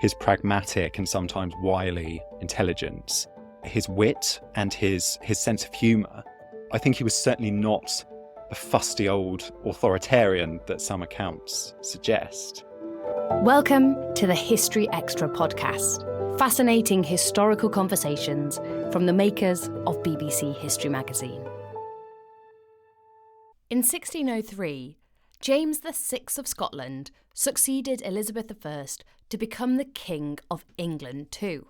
his pragmatic and sometimes wily intelligence, his wit and his sense of humour. I think he was certainly not the fusty old authoritarian that some accounts suggest. Welcome to the History Extra podcast. Fascinating historical conversations from the makers of BBC History magazine. In 1603, James VI of Scotland succeeded Elizabeth I to become the King of England too,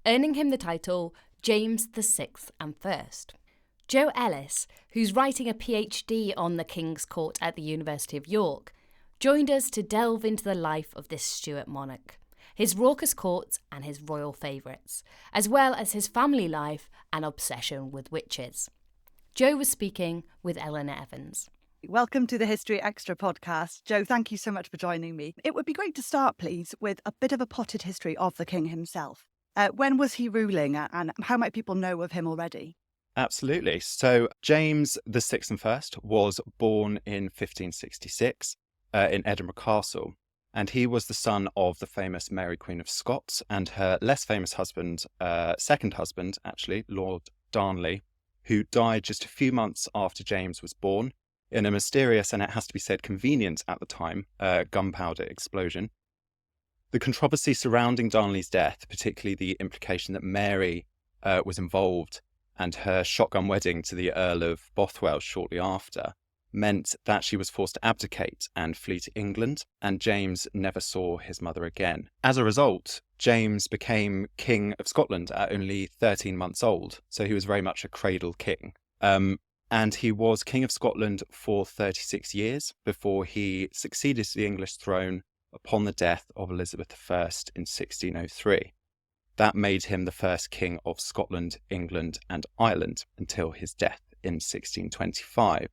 earning him the title James VI and First. Joe Ellis, who's writing a PhD on the King's Court at the University of York, joined us to delve into the life of this Stuart monarch, his raucous courts and his royal favourites, as well as his family life and obsession with witches. Joe was speaking with Elinor Evans. Welcome to the History Extra podcast. Joe, thank you so much for joining me. It would be great to start, please, with a bit of a potted history of the king himself. When was he ruling and how might people know of him already? Absolutely. So James VI and First was born in 1566 in Edinburgh Castle, and he was the son of the famous Mary Queen of Scots and her less famous husband, second husband, actually, Lord Darnley, who died just a few months after James was born in a mysterious, and it has to be said, convenient at the time, gunpowder explosion. The controversy surrounding Darnley's death, particularly the implication that Mary was involved and her shotgun wedding to the Earl of Bothwell shortly after, meant that she was forced to abdicate and flee to England, and James never saw his mother again. As a result, James became King of Scotland at only 13 months old, so he was very much a cradle king. And he was King of Scotland for 36 years before he succeeded to the English throne upon the death of Elizabeth I in 1603. That made him the first King of Scotland, England and Ireland until his death in 1625.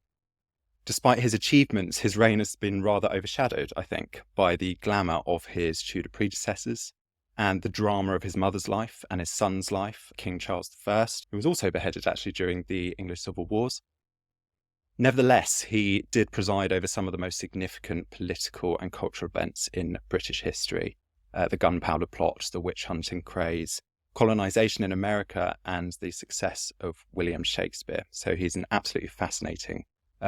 Despite his achievements, his reign has been rather overshadowed, I think, by the glamour of his Tudor predecessors and the drama of his mother's life and his son's life, King Charles I, who was also beheaded actually during the English Civil Wars. Nevertheless, he did preside over some of the most significant political and cultural events in British history. The Gunpowder Plot, the witch hunting craze, colonization in America, and the success of William Shakespeare. So he's an absolutely fascinating,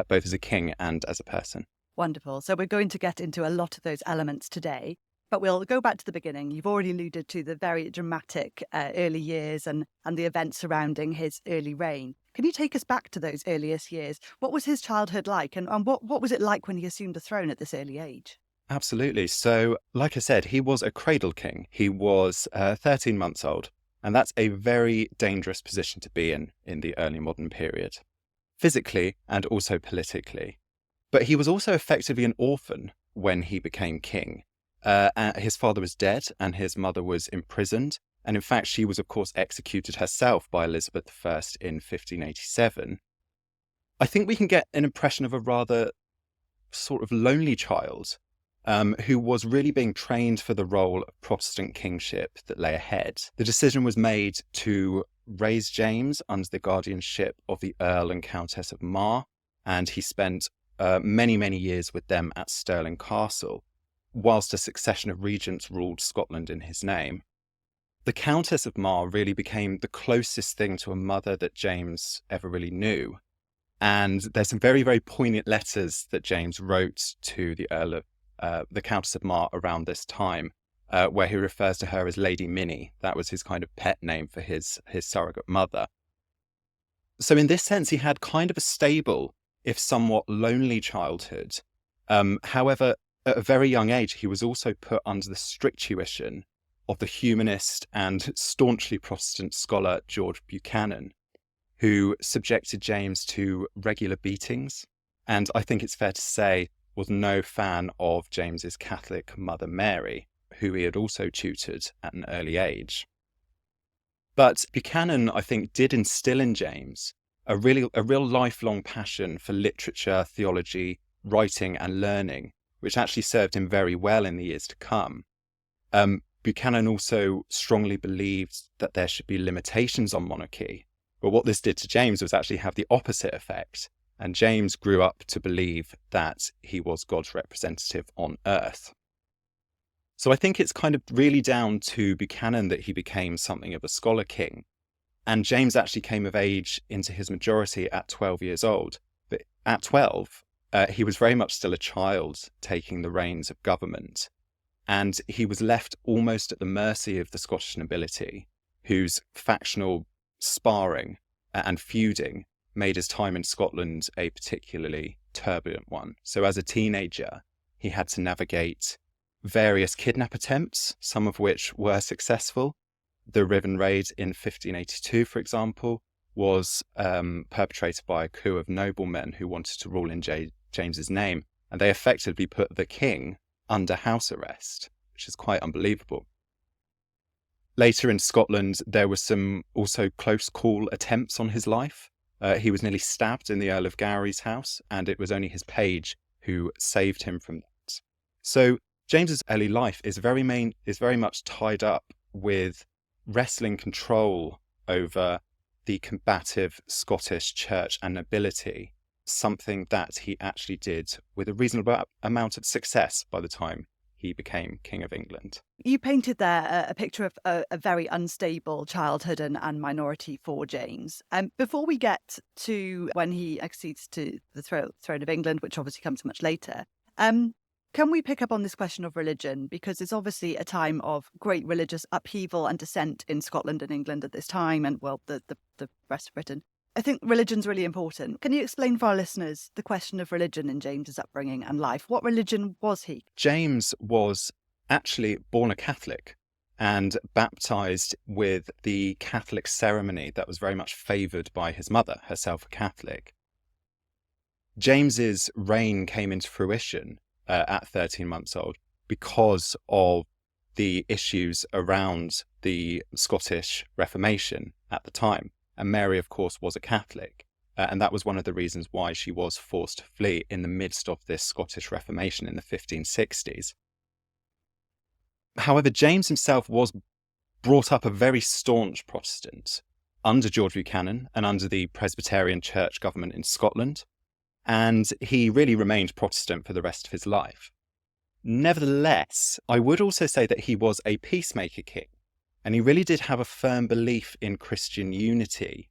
both as a king and as a person. Wonderful. So we're going to get into a lot of those elements today, but we'll go back to the beginning. You've already alluded to the very dramatic early years and the events surrounding his early reign. Can you take us back to those earliest years? What was his childhood like and what was it like when he assumed the throne at this early age? Absolutely. So, like I said, he was a cradle king. He was 13 months old, and that's a very dangerous position to be in the early modern period, physically and also politically. But he was also effectively an orphan when he became king. His father was dead and his mother was imprisoned. And in fact, she was, of course, executed herself by Elizabeth I in 1587. I think we can get an impression of a rather sort of lonely child who was really being trained for the role of Protestant kingship that lay ahead. The decision was made to raise James under the guardianship of the Earl and Countess of Mar, and he spent many, many years with them at Stirling Castle, whilst a succession of regents ruled Scotland in his name. The Countess of Mar really became the closest thing to a mother that James ever really knew. And there's some very, very poignant letters that James wrote to the Earl of the Countess of Mar around this time, where he refers to her as Lady Minnie. That was his kind of pet name for his surrogate mother. So in this sense, he had kind of a stable, if somewhat lonely childhood. However, at a very young age, he was also put under the strict tuition of the humanist and staunchly Protestant scholar George Buchanan, who subjected James to regular beatings, and I think it's fair to say was no fan of James's Catholic mother Mary, who he had also tutored at an early age. But Buchanan, I think, did instill in James a real lifelong passion for literature, theology, writing and learning, which actually served him very well in the years to come. Buchanan also strongly believed that there should be limitations on monarchy. But what this did to James was actually have the opposite effect. And James grew up to believe that he was God's representative on earth. So I think it's kind of really down to Buchanan that he became something of a scholar king. And James actually came of age into his majority at 12 years old. But at 12, he was very much still a child taking the reins of government. And he was left almost at the mercy of the Scottish nobility, whose factional sparring and feuding made his time in Scotland a particularly turbulent one. So as a teenager, he had to navigate various kidnap attempts, some of which were successful. The Riven Raid in 1582, for example, was perpetrated by a coup of noblemen who wanted to rule in James's name, and they effectively put the king under house arrest, which is quite unbelievable. Later in Scotland, there were some also close call attempts on his life. He was nearly stabbed in the Earl of Gowrie's house, and it was only his page who saved him from that. So James's early life is very much tied up with wrestling control over the combative Scottish church and nobility, something that he actually did with a reasonable amount of success by the time he became King of England. You painted there a picture of a very unstable childhood and minority for James. Before we get to when he accedes to the throne of England, which obviously comes much later, can we pick up on this question of religion? Because it's obviously a time of great religious upheaval and dissent in Scotland and England at this time, and, well, the rest of Britain. I think religion's really important. Can you explain for our listeners the question of religion in James's upbringing and life? What religion was he? James was actually born a Catholic and baptized with the Catholic ceremony that was very much favoured by his mother, herself a Catholic. James's reign came into fruition at 13 months old because of the issues around the Scottish Reformation at the time. And Mary, of course, was a Catholic. And that was one of the reasons why she was forced to flee in the midst of this Scottish Reformation in the 1560s. However, James himself was brought up a very staunch Protestant under George Buchanan and under the Presbyterian Church government in Scotland. And he really remained Protestant for the rest of his life. Nevertheless, I would also say that he was a peacemaker king, and he really did have a firm belief in Christian unity,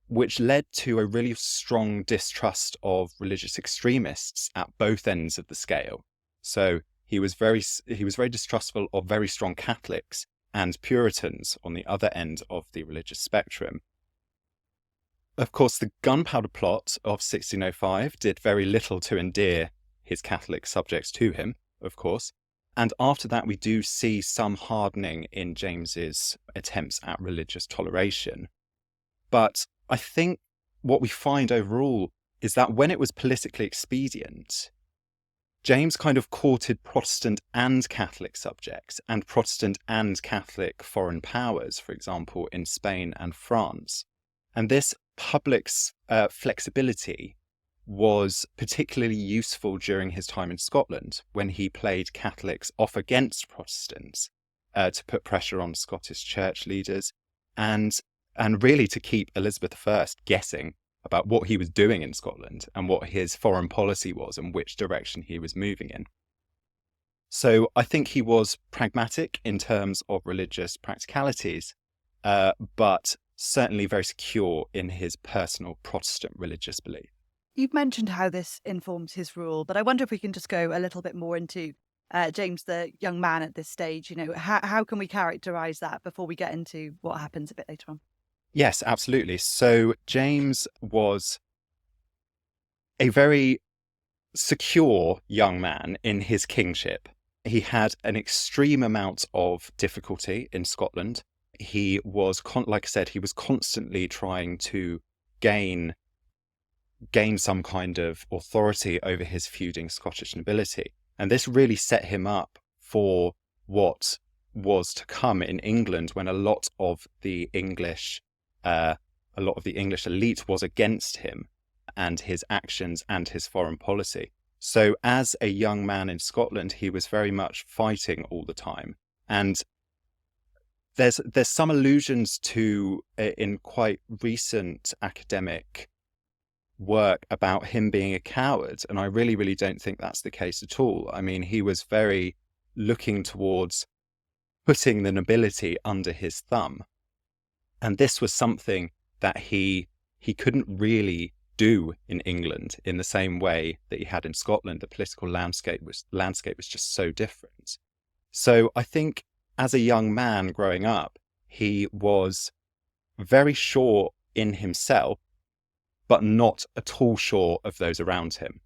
which led to a really strong distrust of religious extremists at both ends of the scale. So he was very distrustful of very strong Catholics and Puritans on the other end of the religious spectrum. Of course, the Gunpowder Plot of 1605 did very little to endear his Catholic subjects to him, of course. And after that, we do see some hardening in James's attempts at religious toleration. But I think what we find overall is that when it was politically expedient, James kind of courted Protestant and Catholic subjects and Protestant and Catholic foreign powers, for example, in Spain and France. And this public flexibility was particularly useful during his time in Scotland when he played Catholics off against Protestants to put pressure on Scottish church leaders and really to keep Elizabeth I guessing about what he was doing in Scotland and what his foreign policy was and which direction he was moving in. So I think he was pragmatic in terms of religious practicalities, but certainly very secure in his personal Protestant religious belief. You've mentioned how this informs his rule, but I wonder if we can just go a little bit more into James, the young man at this stage. You know, how can we characterise that before we get into what happens a bit later on? Yes, absolutely. So James was a very secure young man in his kingship. He had an extreme amount of difficulty in Scotland. He was, like I said, he was constantly trying to gain some kind of authority over his feuding Scottish nobility. And this really set him up for what was to come in England when a lot of the English elite was against him and his actions and his foreign policy. So as a young man in Scotland, he was very much fighting all the time. And there's some allusions to, in quite recent academic work, about him being a coward. And I really, really don't think that's the case at all. I mean, he was very looking towards putting the nobility under his thumb. And this was something that he couldn't really do in England in the same way that he had in Scotland. The political landscape was just so different. So I think as a young man growing up, he was very sure in himself, but not at all sure of those around him.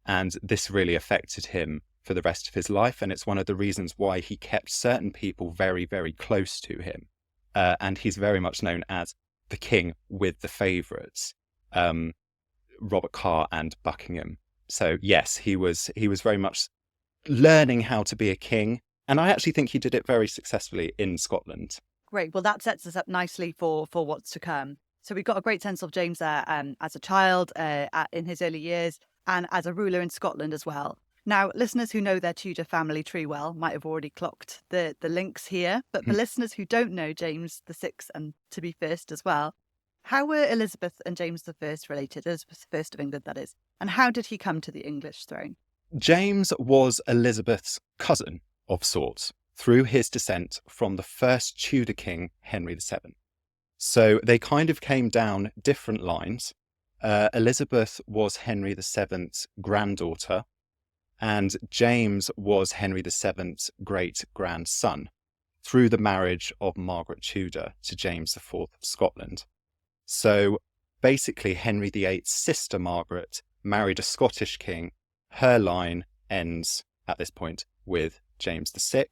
And this really affected him for the rest of his life. And it's one of the reasons why he kept certain people very, very close to him. And he's very much known as the king with the favourites, Robert Carr and Buckingham. So yes, he was very much learning how to be a king. And I actually think he did it very successfully in Scotland. Great. Well, that sets us up nicely for what's to come. So we've got a great sense of James there as a child in his early years and as a ruler in Scotland as well. Now, listeners who know their Tudor family tree well might have already clocked the links here. But for listeners who don't know James VI and to be first as well, how were Elizabeth and James I related? Elizabeth I of England, that is. And how did he come to the English throne? James was Elizabeth's cousin of sorts through his descent from the first Tudor king, Henry VII. So they kind of came down different lines. Elizabeth was Henry VII's granddaughter, and James was Henry VII's great-grandson through the marriage of Margaret Tudor to James IV of Scotland. So basically, Henry VIII's sister Margaret married a Scottish king. Her line ends at this point with James VI.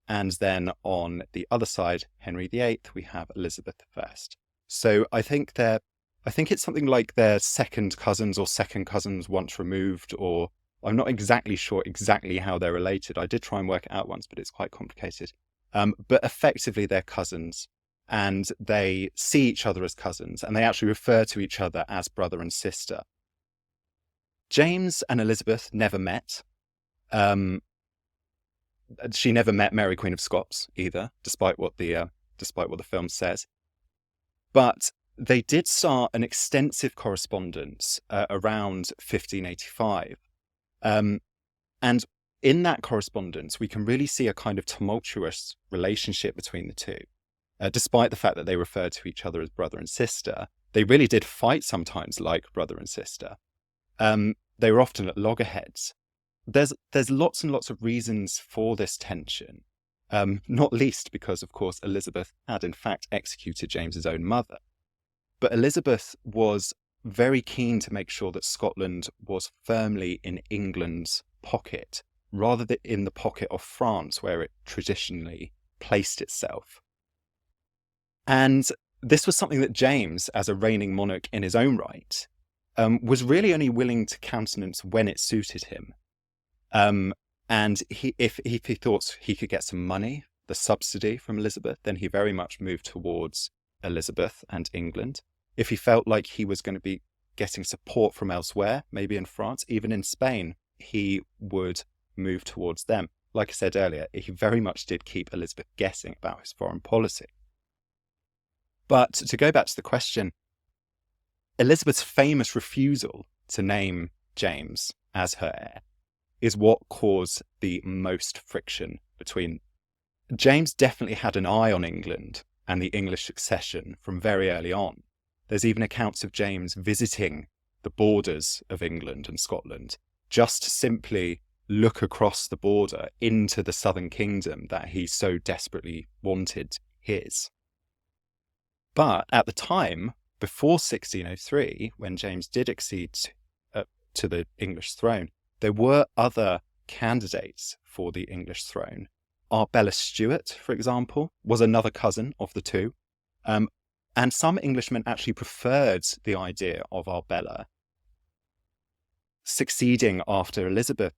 And then on the other side, Henry VIII, we have Elizabeth I. So I think it's something like they're second cousins or second cousins once removed, or I'm not exactly sure exactly how they're related. I did try and work it out once, but it's quite complicated. But effectively, they're cousins, and they see each other as cousins, and they actually refer to each other as brother and sister. James and Elizabeth never met. She never met Mary, Queen of Scots, either, despite what the film says. But they did start an extensive correspondence around 1585. And in that correspondence, we can really see a kind of tumultuous relationship between the two. Despite the fact that they referred to each other as brother and sister, they really did fight sometimes like brother and sister. They were often at loggerheads. There's lots and lots of reasons for this tension, not least because, of course, Elizabeth had in fact executed James's own mother. But Elizabeth was very keen to make sure that Scotland was firmly in England's pocket, rather than in the pocket of France, where it traditionally placed itself. And this was something that James, as a reigning monarch in his own right, was really only willing to countenance when it suited him. And if he thought he could get some money, the subsidy from Elizabeth, then he very much moved towards Elizabeth and England. If he felt like he was going to be getting support from elsewhere, maybe in France, even in Spain, he would move towards them. Like I said earlier, he very much did keep Elizabeth guessing about his foreign policy. But to go back to the question, Elizabeth's famous refusal to name James as her heir is what caused the most friction between. James definitely had an eye on England and the English succession from very early on. There's even accounts of James visiting the borders of England and Scotland just to simply look across the border into the southern kingdom that he so desperately wanted his. But at the time, before 1603, when James did accede to the English throne, there were other candidates for the English throne. Arbella Stuart, for example, was another cousin of the two. And some Englishmen actually preferred the idea of Arbella succeeding after Elizabeth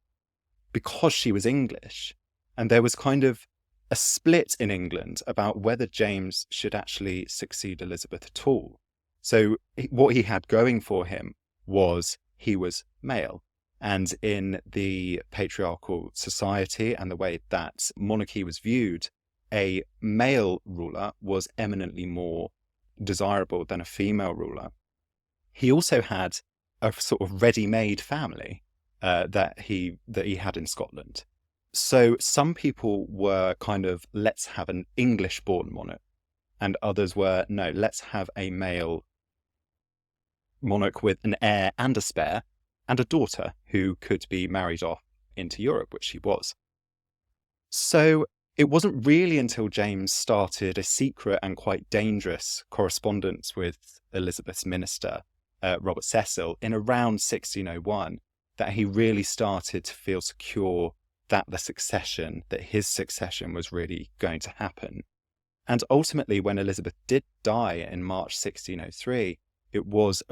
because she was English. And there was kind of a split in England about whether James should actually succeed Elizabeth at all. So what he had going for him was he was male. And in the patriarchal society and the way that monarchy was viewed, a male ruler was eminently more desirable than a female ruler. He also had a sort of ready-made family that he had in Scotland. So some people were kind of, let's have an English-born monarch, and others were, no, let's have a male monarch with an heir and a spare, and a daughter who could be married off into Europe, which she was. So it wasn't really until James started a secret and quite dangerous correspondence with Elizabeth's minister, Robert Cecil, in around 1601, that he really started to feel secure that his succession was really going to happen. And ultimately, when Elizabeth did die in March 1603, it was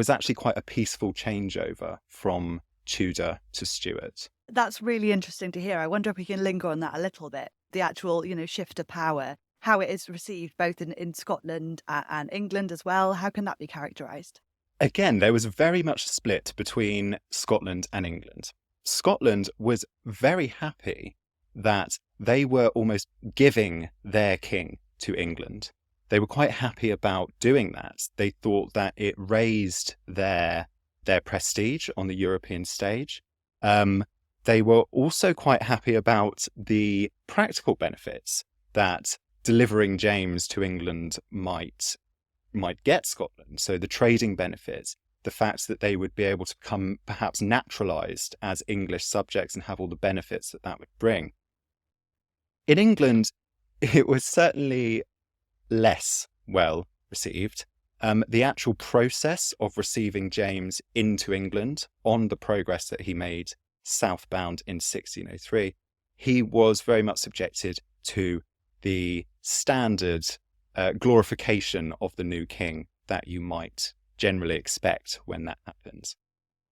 actually quite a peaceful changeover from Tudor to Stuart. That's really interesting to hear. I wonder if we can linger on that a little bit. The actual, shift of power, how it is received both in Scotland and England as well. How can that be characterised? Again, there was very much a split between Scotland and England. Scotland was very happy that they were almost giving their king to England. They were quite happy about doing that. They thought that it raised their prestige on the European stage. They were also quite happy about the practical benefits that delivering James to England might get Scotland. So the trading benefits, the fact that they would be able to become perhaps naturalised as English subjects and have all the benefits that would bring. In England, it was certainly less well received. The actual process of receiving James into England on the progress that he made southbound in 1603, he was very much subjected to the standard glorification of the new king that you might generally expect when that happens.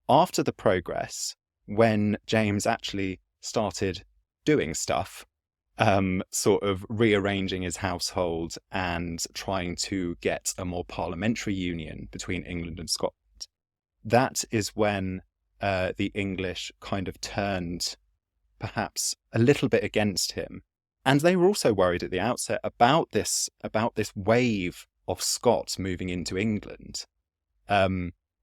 After the progress, when James actually started doing stuff, sort of rearranging his household and trying to get a more parliamentary union between England and Scotland, that is when the English kind of turned perhaps a little bit against him. And they were also worried at the outset about this wave of Scots moving into England,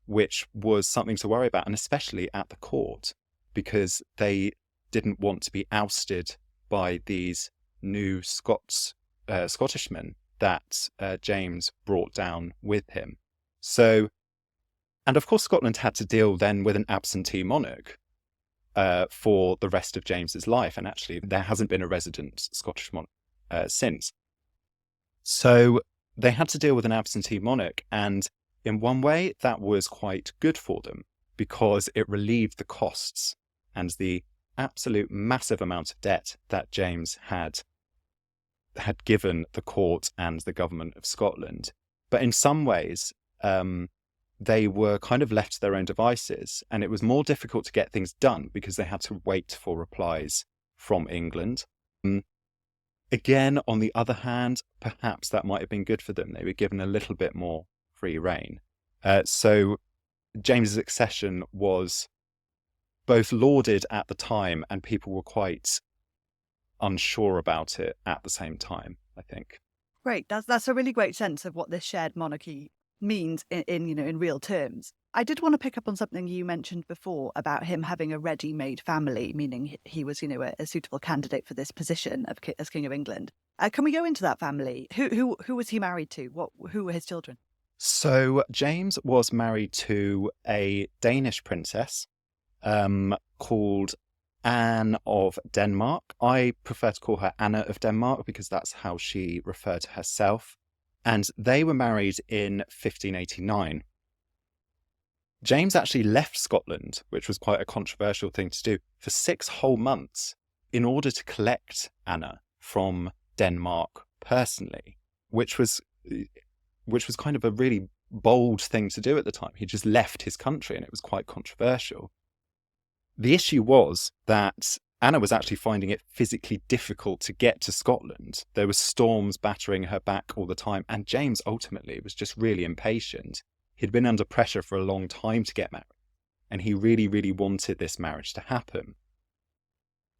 which was something to worry about, and especially at the court, because they didn't want to be ousted by these new Scottishmen that James brought down with him. So, and of course, Scotland had to deal then with an absentee monarch for the rest of James's life. And actually, there hasn't been a resident Scottish monarch since. So they had to deal with an absentee monarch. And in one way, that was quite good for them because it relieved the costs and the absolute massive amount of debt that James had given the court and the government of Scotland. But in some ways, they were kind of left to their own devices, and it was more difficult to get things done because they had to wait for replies from England. Again, on the other hand, perhaps that might have been good for them. They were given a little bit more free rein. So James's accession was both lauded at the time, and people were quite unsure about it at the same time, I think. Great. That's a really great sense of what this shared monarchy means in real terms. I did want to pick up on something you mentioned before about him having a ready-made family, meaning he was, a suitable candidate for this position as King of England. Can we go into that family? Who was he married to? Who were his children? So James was married to a Danish princess called Anne of Denmark. I prefer to call her Anna of Denmark because that's how she referred to herself. And they were married in 1589. James actually left Scotland, which was quite a controversial thing to do, for 6 whole months in order to collect Anna from Denmark personally, which was kind of a really bold thing to do at the time. He just left his country and it was quite controversial. The issue was that Anna was actually finding it physically difficult to get to Scotland. There were storms battering her back all the time, and James ultimately was just really impatient. He'd been under pressure for a long time to get married, and he really, really wanted this marriage to happen.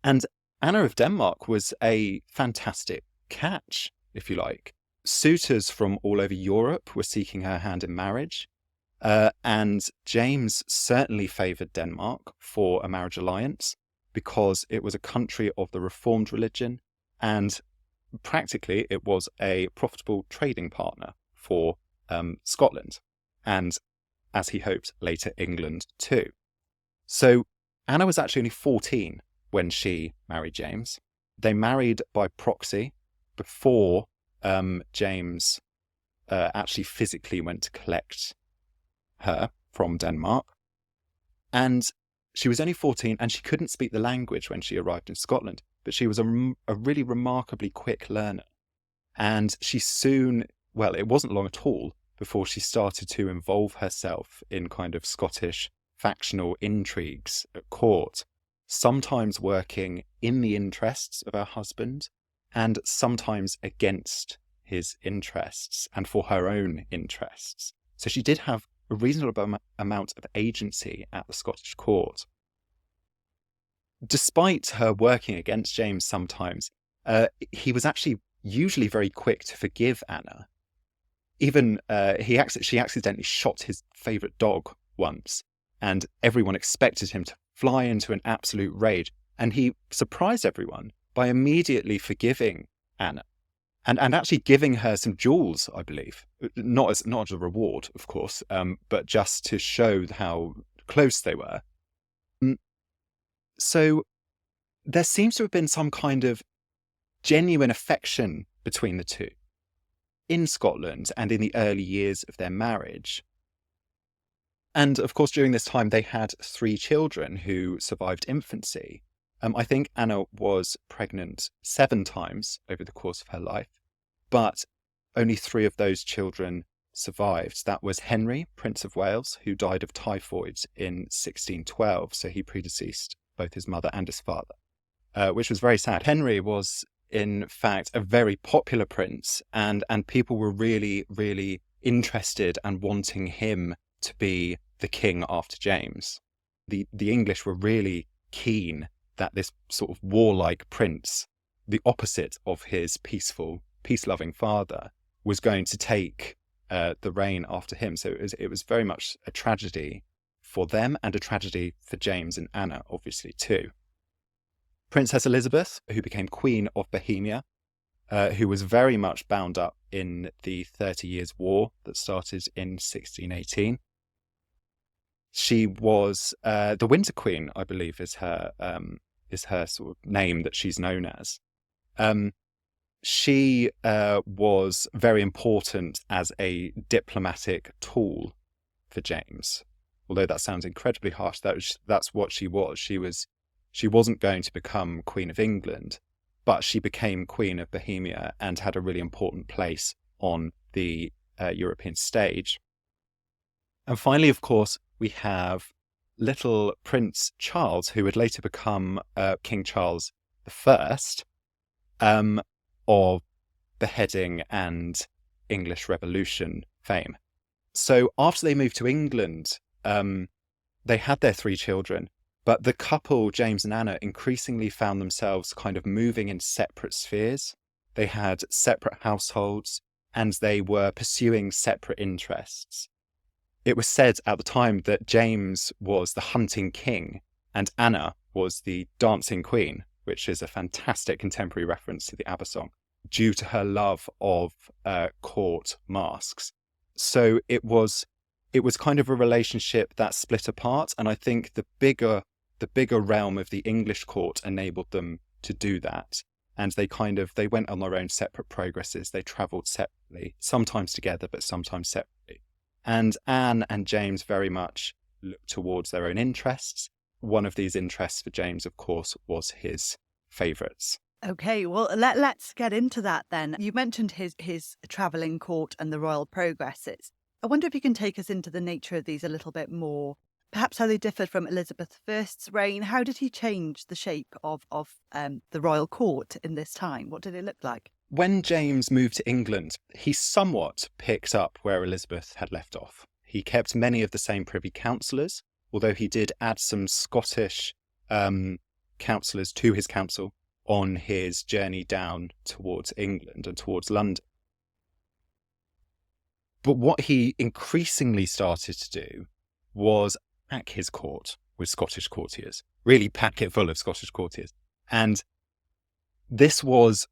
And Anna of Denmark was a fantastic catch, if you like. Suitors from all over Europe were seeking her hand in marriage, and James certainly favoured Denmark for a marriage alliance. because it was a country of the Reformed religion, and practically it was a profitable trading partner for Scotland, and, as he hoped, later England too. So Anna was actually only 14 when she married James. They married by proxy before James actually physically went to collect her from Denmark. And she was only 14 and she couldn't speak the language when she arrived in Scotland, but she was a really remarkably quick learner. And she soon, well, it wasn't long at all before she started to involve herself in kind of Scottish factional intrigues at court, sometimes working in the interests of her husband and sometimes against his interests and for her own interests. So she did have a reasonable amount of agency at the Scottish court. Despite her working against James sometimes, he was actually usually very quick to forgive Anna. Even she accidentally shot his favourite dog once, and everyone expected him to fly into an absolute rage. And he surprised everyone by immediately forgiving Anna and actually giving her some jewels, I believe. Not as a reward, of course, but just to show how close they were. So there seems to have been some kind of genuine affection between the two in Scotland and in the early years of their marriage. And of course, during this time, they had 3 children who survived infancy. I think Anna was pregnant 7 times over the course of her life, but only 3 of those children survived. That was Henry, Prince of Wales, who died of typhoid in 1612. So he predeceased both his mother and his father, which was very sad. Henry was, in fact, a very popular prince, and people were really, really interested and wanting him to be the king after James. The English were really keen that this sort of warlike prince, the opposite of his peaceful, peace-loving father, was going to take the reign after him. So it was very much a tragedy for them and a tragedy for James and Anna, obviously, too. Princess Elizabeth, who became Queen of Bohemia, who was very much bound up in the 30 Years' War that started in 1618. She was the Winter Queen, I believe, is her sort of name that she's known as. She was very important as a diplomatic tool for James. Although that sounds incredibly harsh, that's what she was. She wasn't going to become Queen of England, but she became Queen of Bohemia and had a really important place on the European stage. And finally, of course, we have little Prince Charles, who would later become King Charles I, of beheading and English Revolution fame. So after they moved to England, they had their 3 children, but the couple, James and Anna, increasingly found themselves kind of moving in separate spheres. They had separate households and they were pursuing separate interests. It was said at the time that James was the hunting king and Anna was the dancing queen, which is a fantastic contemporary reference to the ABBA song, due to her love of court masks. So it was kind of a relationship that split apart, and I think the bigger realm of the English court enabled them to do that. And they went on their own separate progresses. They travelled separately, sometimes together, but sometimes separately. And Anne and James very much looked towards their own interests. One of these interests for James, of course, was his favourites. Okay, well, let's get into that then. You mentioned his travelling court and the royal progresses. I wonder if you can take us into the nature of these a little bit more. Perhaps how they differed from Elizabeth I's reign. How did he change the shape of the royal court in this time? What did it look like? When James moved to England, he somewhat picked up where Elizabeth had left off. He kept many of the same privy councillors, although he did add some Scottish councillors to his council on his journey down towards England and towards London. But what he increasingly started to do was pack his court with Scottish courtiers, really pack it full of Scottish courtiers. And this was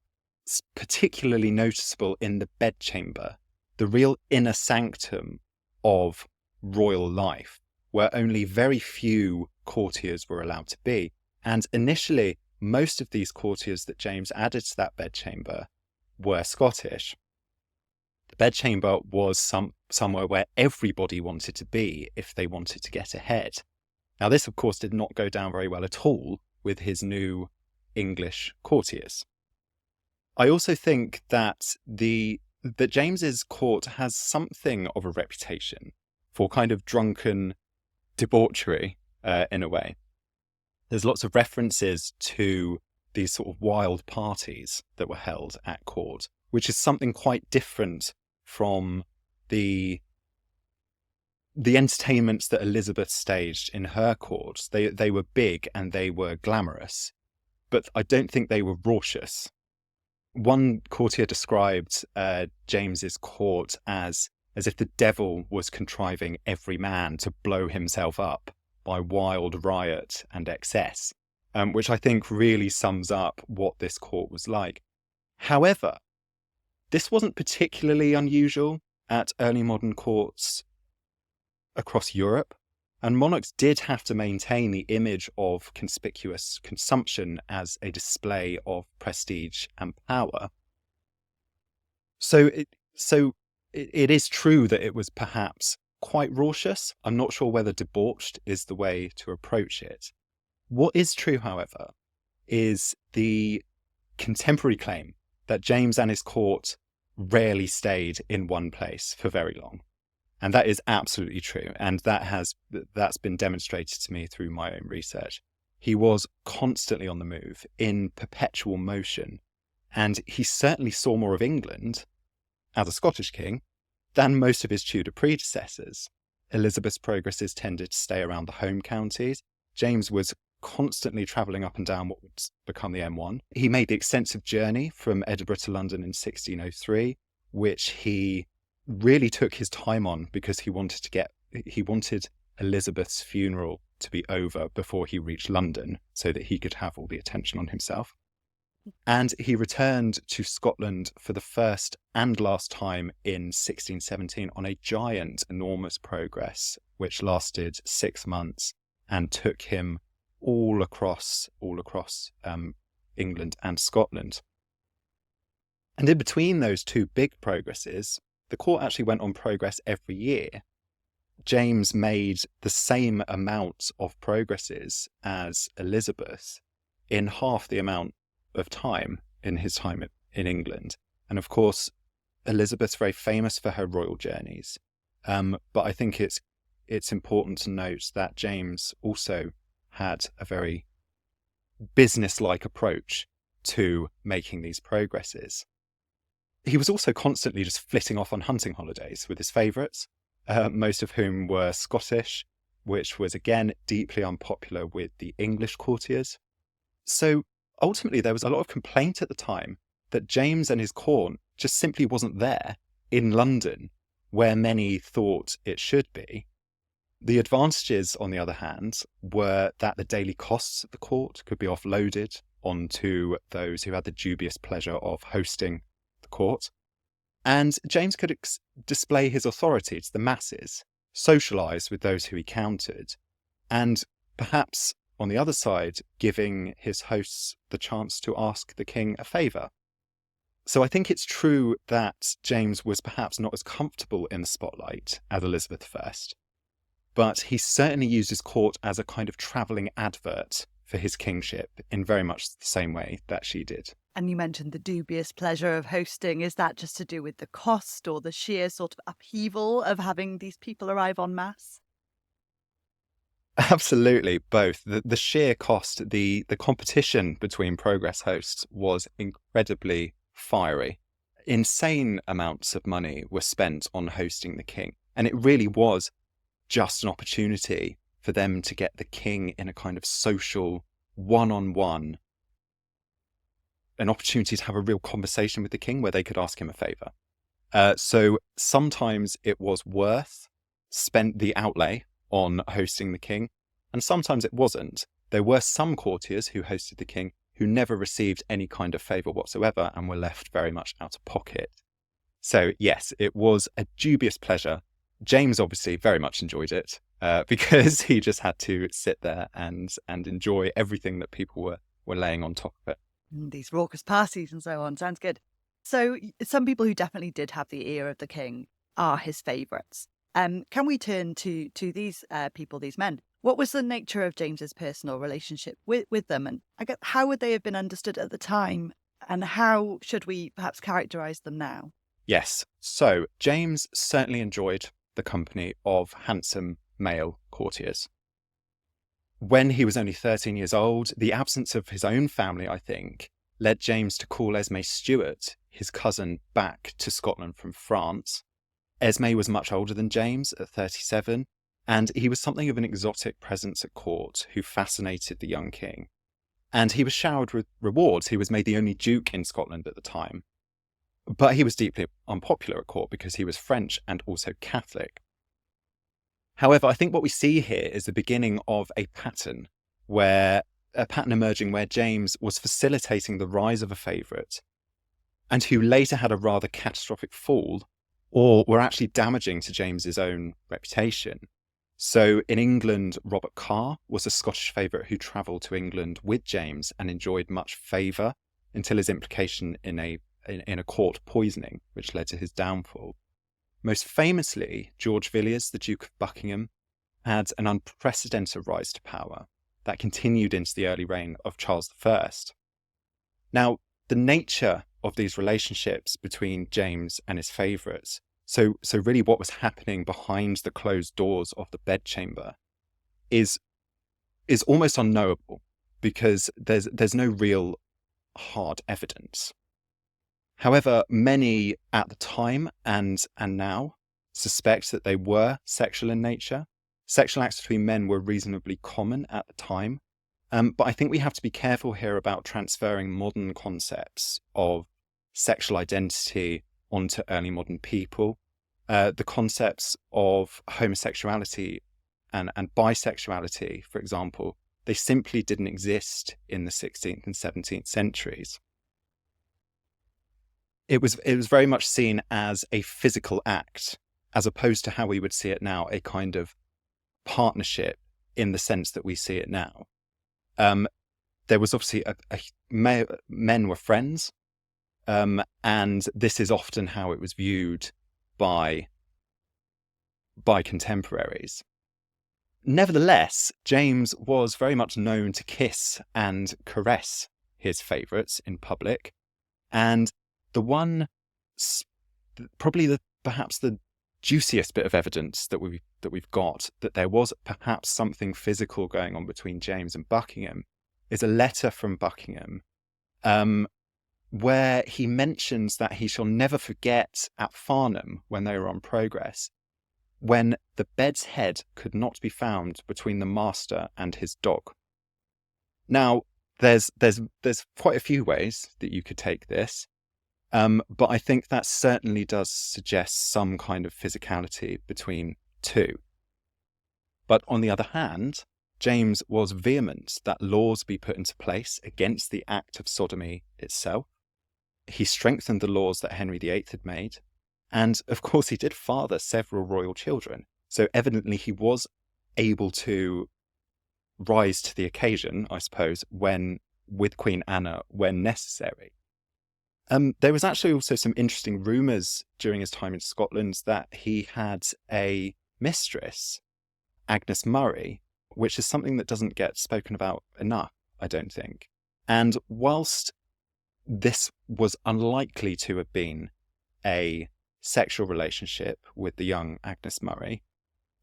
particularly noticeable in the bedchamber, the real inner sanctum of royal life, where only very few courtiers were allowed to be. And initially, most of these courtiers that James added to that bedchamber were Scottish. The bedchamber was somewhere where everybody wanted to be if they wanted to get ahead. Now, this, of course, did not go down very well at all with his new English courtiers. I also think that that James's court has something of a reputation for kind of drunken debauchery in a way. There's lots of references to these sort of wild parties that were held at court, which is something quite different from the entertainments that Elizabeth staged in her court. They were big and they were glamorous, but I don't think they were raucous. One courtier described James's court as if the devil was contriving every man to blow himself up by wild riot and excess, which I think really sums up what this court was like. However, this wasn't particularly unusual at early modern courts across Europe, and monarchs did have to maintain the image of conspicuous consumption as a display of prestige and power. So it is true that it was perhaps quite raucous. I'm not sure whether debauched is the way to approach it. What is true, however, is the contemporary claim that James and his court rarely stayed in one place for very long. And that is absolutely true. And that's been demonstrated to me through my own research. He was constantly on the move, in perpetual motion. And he certainly saw more of England as a Scottish king than most of his Tudor predecessors. Elizabeth's progresses tended to stay around the home counties. James was constantly travelling up and down what would become the M1. He made the extensive journey from Edinburgh to London in 1603, which he really took his time on because he wanted Elizabeth's funeral to be over before he reached London so that he could have all the attention on himself. And he returned to Scotland for the first and last time in 1617 on a giant, enormous progress, which lasted 6 months and took him all across England and Scotland. And in between those two big progresses, the court actually went on progress every year. James made the same amount of progresses as Elizabeth in half the amount of time in his time in England. And of course, Elizabeth's very famous for her royal journeys. But I think it's important to note that James also had a very business-like approach to making these progresses. He was also constantly just flitting off on hunting holidays with his favourites, most of whom were Scottish, which was again deeply unpopular with the English courtiers. So ultimately there was a lot of complaint at the time that James and his court just simply wasn't there in London, where many thought it should be. The advantages, on the other hand, were that the daily costs of the court could be offloaded onto those who had the dubious pleasure of hosting the court. And James could display his authority to the masses, socialise with those who he countered, and perhaps, on the other side, giving his hosts the chance to ask the king a favour. So I think it's true that James was perhaps not as comfortable in the spotlight as Elizabeth I, but he certainly used his court as a kind of travelling advert for his kingship in very much the same way that she did. And you mentioned the dubious pleasure of hosting. Is that just to do with the cost or the sheer sort of upheaval of having these people arrive en masse? Absolutely, both. The sheer cost, the competition between progress hosts was incredibly fiery. Insane amounts of money were spent on hosting the king. And it really was just an opportunity for them to get the king in a kind of social, one-on-one, an opportunity to have a real conversation with the king where they could ask him a favour. So sometimes it was worth the outlay on hosting the king, and sometimes it wasn't. There were some courtiers who hosted the king who never received any kind of favour whatsoever and were left very much out of pocket. So yes, it was a dubious pleasure. James obviously very much enjoyed it because he just had to sit there and enjoy everything that people were laying on top of it. These raucous parties and so on. Sounds good. So some people who definitely did have the ear of the king are his favourites. Can we turn to these people, these men? What was the nature of James's personal relationship with them? And I guess how would they have been understood at the time? And how should we perhaps characterise them now? Yes. So James certainly enjoyed the company of handsome male courtiers. When he was only 13 years old, the absence of his own family, I think, led James to call Esme Stuart, his cousin, back to Scotland from France. Esme was much older than James at 37, and he was something of an exotic presence at court who fascinated the young king. And he was showered with rewards. He was made the only duke in Scotland at the time. But he was deeply unpopular at court because he was French and also Catholic. However, I think what we see here is the beginning of a pattern emerging where James was facilitating the rise of a favourite and who later had a rather catastrophic fall or were actually damaging to James's own reputation. So in England, Robert Carr was a Scottish favourite who travelled to England with James and enjoyed much favour until his implication in a court poisoning, which led to his downfall. Most famously, George Villiers, the Duke of Buckingham, had an unprecedented rise to power that continued into the early reign of Charles I. Now, the nature of these relationships between James and his favourites, so really what was happening behind the closed doors of the bedchamber, is almost unknowable because there's no real hard evidence. However, many at the time and now suspect that they were sexual in nature. Sexual acts between men were reasonably common at the time. But I think we have to be careful here about transferring modern concepts of sexual identity onto early modern people. The concepts of homosexuality and bisexuality, for example, they simply didn't exist in the 16th and 17th centuries. It was very much seen as a physical act, as opposed to how we would see it now, a kind of partnership in the sense that we see it now. There was obviously men were friends, and this is often how it was viewed by contemporaries. Nevertheless, James was very much known to kiss and caress his favourites in public, and the one, perhaps the juiciest bit of evidence that we've got that there was perhaps something physical going on between James and Buckingham is a letter from Buckingham, where he mentions that he shall never forget at Farnham when they were on progress, when the bed's head could not be found between the master and his dog. Now, there's quite a few ways that you could take this. But I think that certainly does suggest some kind of physicality between two. But on the other hand, James was vehement that laws be put into place against the act of sodomy itself. He strengthened the laws that Henry VIII had made. And of course, he did father several royal children. So evidently he was able to rise to the occasion, I suppose, with Queen Anna when necessary. There was actually also some interesting rumours during his time in Scotland that he had a mistress, Agnes Murray, which is something that doesn't get spoken about enough, I don't think. And whilst this was unlikely to have been a sexual relationship with the young Agnes Murray,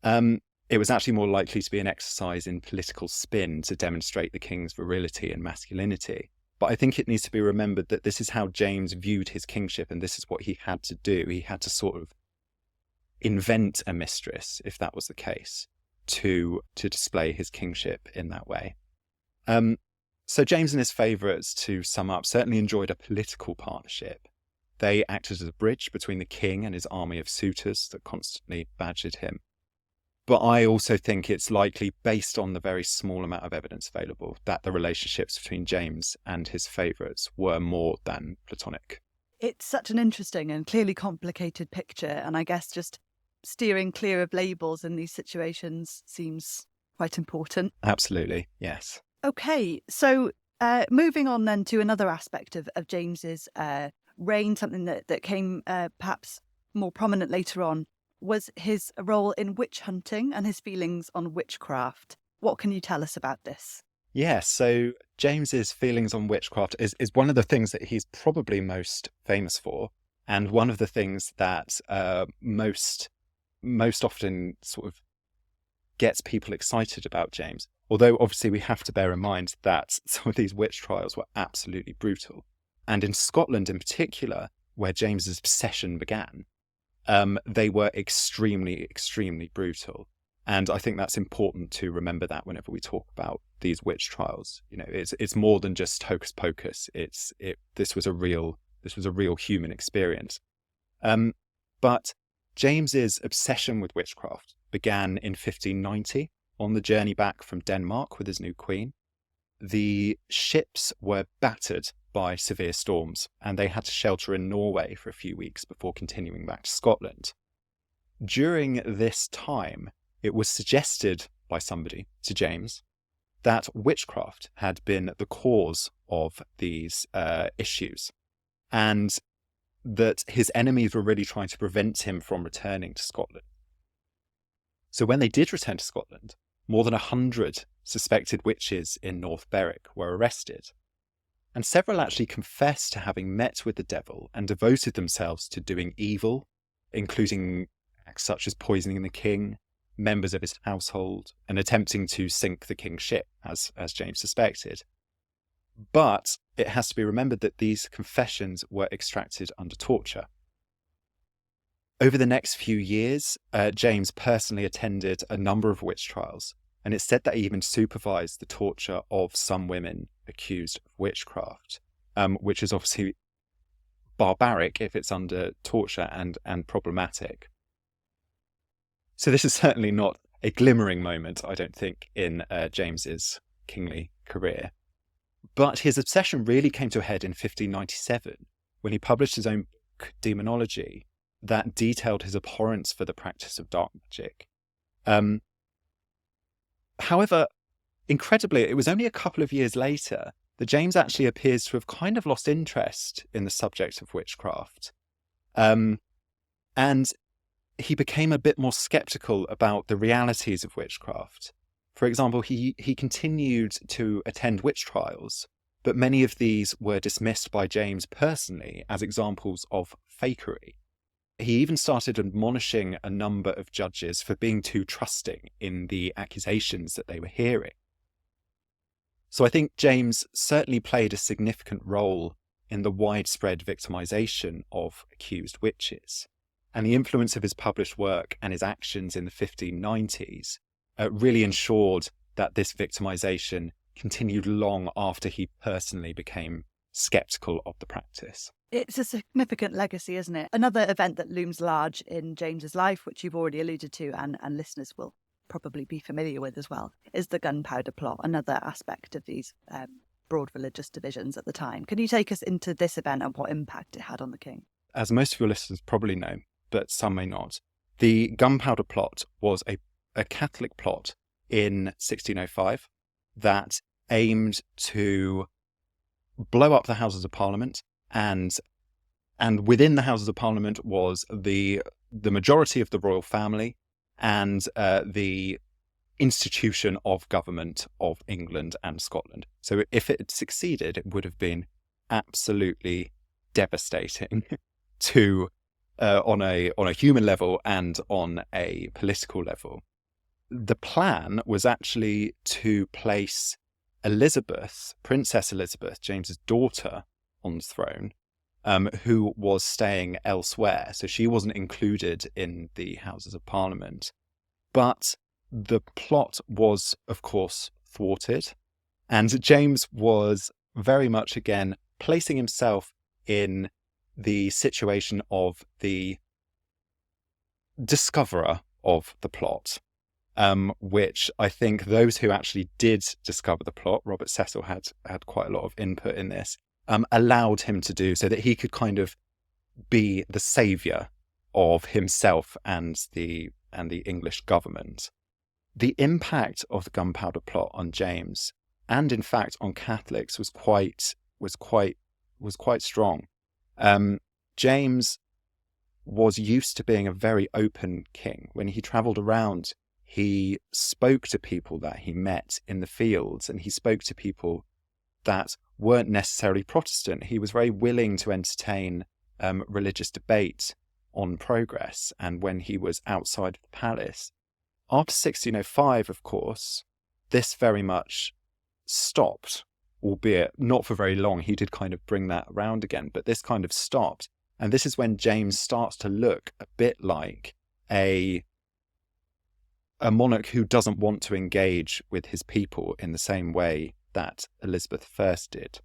it was actually more likely to be an exercise in political spin to demonstrate the king's virility and masculinity. But I think it needs to be remembered that this is how James viewed his kingship, and this is what he had to do. He had to sort of invent a mistress, if that was the case, to display his kingship in that way. So James and his favourites, to sum up, certainly enjoyed a political partnership. They acted as a bridge between the king and his army of suitors that constantly badgered him. But I also think it's likely, based on the very small amount of evidence available, that the relationships between James and his favourites were more than platonic. It's such an interesting and clearly complicated picture, and I guess just steering clear of labels in these situations seems quite important. Absolutely, yes. Okay, so moving on then to another aspect of James's reign, something that came perhaps more prominent later on, was his role in witch hunting and his feelings on witchcraft. What can you tell us about this? Yes, so James's feelings on witchcraft is one of the things that he's probably most famous for, and one of the things that most often sort of gets people excited about James. Although obviously we have to bear in mind that some of these witch trials were absolutely brutal. And in Scotland in particular, where James's obsession began, they were extremely, extremely brutal. And I think that's important to remember that whenever we talk about these witch trials. You know, it's more than just hocus pocus. This was a real human experience. But James's obsession with witchcraft began in 1590 on the journey back from Denmark with his new queen. The ships were battered by severe storms, and they had to shelter in Norway for a few weeks before continuing back to Scotland. During this time, it was suggested by somebody to James that witchcraft had been the cause of these issues, and that his enemies were really trying to prevent him from returning to Scotland. So when they did return to Scotland, more than 100 suspected witches in North Berwick were arrested, and several actually confessed to having met with the devil and devoted themselves to doing evil, including acts such as poisoning the king, members of his household, and attempting to sink the king's ship, as James suspected. But it has to be remembered that these confessions were extracted under torture. Over the next few years, James personally attended a number of witch trials, and it's said that he even supervised the torture of some women accused of witchcraft, which is obviously barbaric if it's under torture and problematic. So this is certainly not a glimmering moment, I don't think, in James's kingly career. But his obsession really came to a head in 1597, when he published his own book, Demonology, that detailed his abhorrence for the practice of dark magic. However, incredibly, it was only a couple of years later that James actually appears to have kind of lost interest in the subject of witchcraft. And he became a bit more skeptical about the realities of witchcraft. For example, he continued to attend witch trials, but many of these were dismissed by James personally as examples of fakery. He even started admonishing a number of judges for being too trusting in the accusations that they were hearing. So I think James certainly played a significant role in the widespread victimization of accused witches. And the influence of his published work and his actions in the 1590s really ensured that this victimization continued long after he personally became skeptical of the practice. It's a significant legacy, isn't it? Another event that looms large in James's life, which you've already alluded to and listeners will probably be familiar with as well, is the Gunpowder Plot, another aspect of these broad religious divisions at the time. Can you take us into this event and what impact it had on the king? As most of your listeners probably know, but some may not, the Gunpowder Plot was a Catholic plot in 1605 that aimed to blow up the Houses of Parliament, and within the Houses of Parliament was the majority of the royal family and the institution of government of England and Scotland. So if it had succeeded, it would have been absolutely devastating to on a human level and on a political level. The plan was actually to place Elizabeth, Princess Elizabeth, James's daughter, on the throne, who was staying elsewhere. So she wasn't included in the Houses of Parliament. But the plot was, of course, thwarted. And James was very much, again, placing himself in the situation of the discoverer of the plot. which I think those who actually did discover the plot, Robert Cecil had quite a lot of input in this, allowed him to do, so that he could kind of be the saviour of himself and the English government. The impact of the Gunpowder Plot on James, and in fact on Catholics, was quite strong. James was used to being a very open king. When he travelled around, he spoke to people that he met in the fields, and he spoke to people that weren't necessarily Protestant. He was very willing to entertain religious debate on progress, and when he was outside of the palace. After 1605, of course, this very much stopped, albeit not for very long. He did kind of bring that around again, but this kind of stopped. And this is when James starts to look a bit like a monarch who doesn't want to engage with his people in the same way that Elizabeth I did.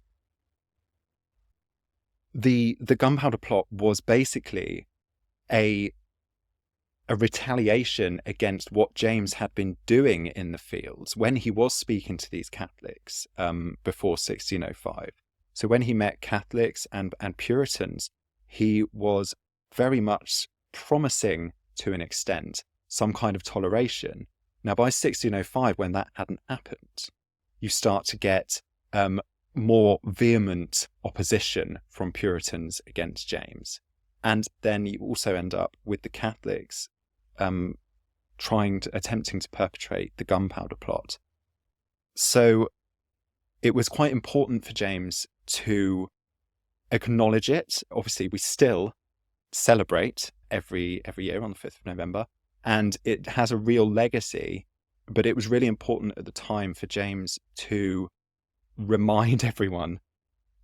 The Gunpowder Plot was basically a retaliation against what James had been doing in the fields when he was speaking to these Catholics before 1605. So when he met Catholics and Puritans, he was very much promising, to an extent, some kind of toleration. Now, by 1605, when that hadn't happened, you start to get more vehement opposition from Puritans against James. And then you also end up with the Catholics attempting to perpetrate the Gunpowder Plot. So it was quite important for James to acknowledge it. Obviously, we still celebrate every year on the 5th of November, and it has a real legacy, but it was really important at the time for James to remind everyone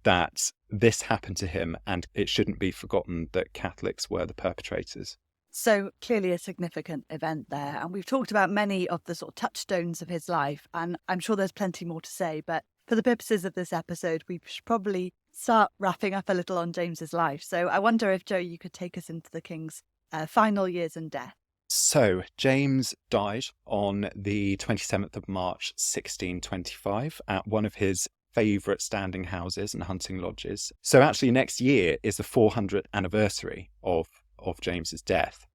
that this happened to him, and it shouldn't be forgotten that Catholics were the perpetrators. So clearly a significant event there. And we've talked about many of the sort of touchstones of his life, and I'm sure there's plenty more to say, but for the purposes of this episode, we should probably start wrapping up a little on James's life. So I wonder if, Joe, you could take us into the king's final years and death. So James died on the 27th of March, 1625, at one of his favourite standing houses and hunting lodges. So actually next year is the 400th anniversary of James's death.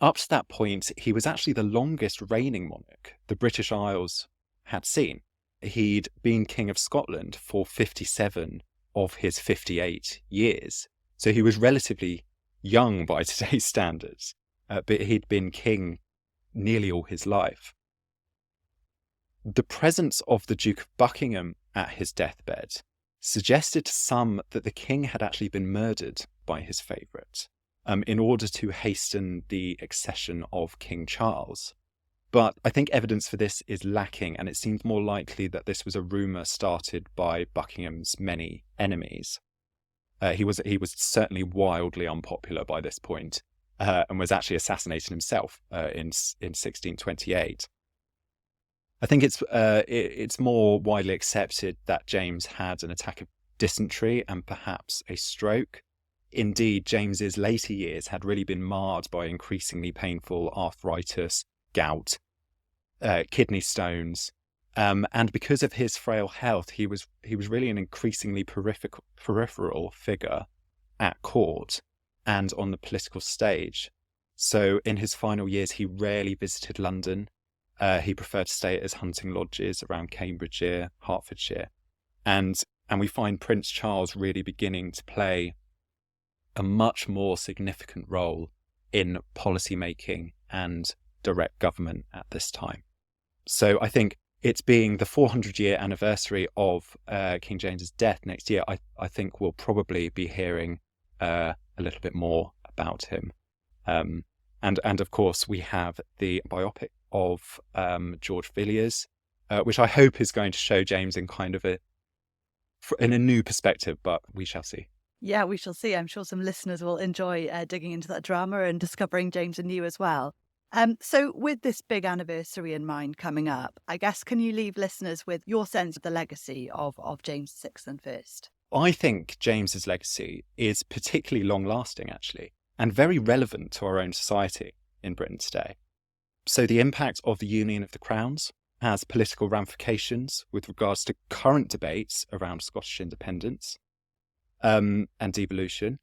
Up to that point, he was actually the longest reigning monarch the British Isles had seen. He'd been King of Scotland for 57 of his 58 years. So he was relatively young by today's standards, but he'd been king nearly all his life. The presence of the Duke of Buckingham at his deathbed suggested to some that the king had actually been murdered by his favourite in order to hasten the accession of King Charles. But I think evidence for this is lacking, and it seems more likely that this was a rumour started by Buckingham's many enemies. He was certainly wildly unpopular by this point, and was actually assassinated himself in 1628. I think it's more widely accepted that James had an attack of dysentery and perhaps a stroke. Indeed, James's later years had really been marred by increasingly painful arthritis, gout, kidney stones, and because of his frail health, he was really an increasingly peripheral figure at court and on the political stage. So in his final years, he rarely visited London. He preferred to stay at his hunting lodges around Cambridgeshire, Hertfordshire, and we find Prince Charles really beginning to play a much more significant role in policy making and direct government at this time. So I think it's being the 400-year anniversary of King James's death next year, I think we'll probably be hearing a little bit more about him. And of course, we have the biopic of George Villiers, which I hope is going to show James in kind of in a new perspective, but we shall see. Yeah, we shall see. I'm sure some listeners will enjoy digging into that drama and discovering James anew as well. So with this big anniversary in mind coming up, I guess, can you leave listeners with your sense of the legacy of James VI and First? I think James's legacy is particularly long-lasting, actually, and very relevant to our own society in Britain today. So the impact of the Union of the Crowns has political ramifications with regards to current debates around Scottish independence and devolution.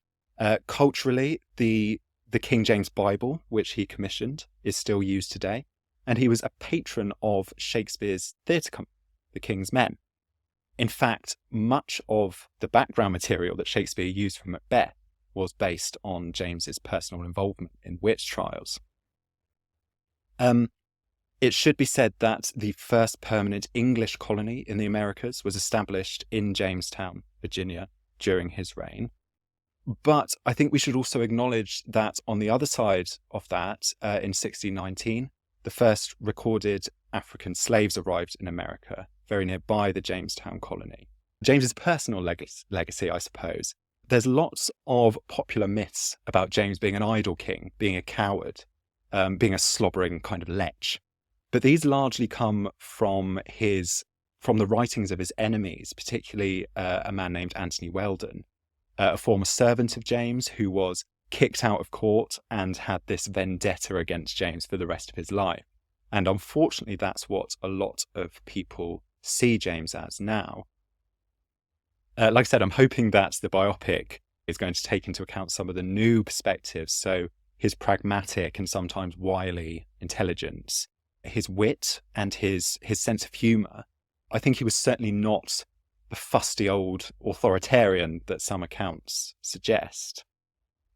Culturally, the King James Bible, which he commissioned, is still used today. And he was a patron of Shakespeare's theatre company, the King's Men. In fact, much of the background material that Shakespeare used for Macbeth was based on James's personal involvement in witch trials. It should be said that the first permanent English colony in the Americas was established in Jamestown, Virginia, during his reign. But I think we should also acknowledge that on the other side of that, in 1619, the first recorded African slaves arrived in America, very nearby the Jamestown colony. James's personal legacy, I suppose. There's lots of popular myths about James being an idle king, being a coward, being a slobbering kind of lech. But these largely come from the writings of his enemies, particularly a man named Anthony Weldon, a former servant of James who was kicked out of court and had this vendetta against James for the rest of his life. And unfortunately, that's what a lot of people see James as now. Like I said, I'm hoping that the biopic is going to take into account some of the new perspectives. So his pragmatic and sometimes wily intelligence, his wit and his sense of humour. I think he was certainly not the fusty old authoritarian that some accounts suggest.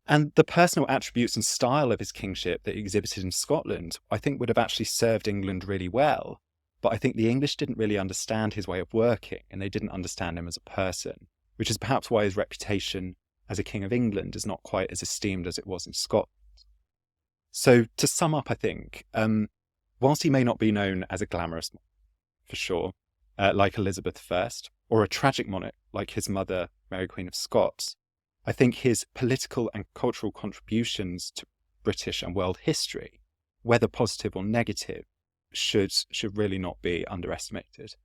And the personal attributes and style of his kingship that he exhibited in Scotland, I think would have actually served England really well. But I think the English didn't really understand his way of working, and they didn't understand him as a person, which is perhaps why his reputation as a king of England is not quite as esteemed as it was in Scotland. So to sum up, I think, whilst he may not be known as a glamorous monarch, for sure, like Elizabeth I, or a tragic monarch like his mother, Mary Queen of Scots, I think his political and cultural contributions to British and world history, whether positive or negative, should really not be underestimated.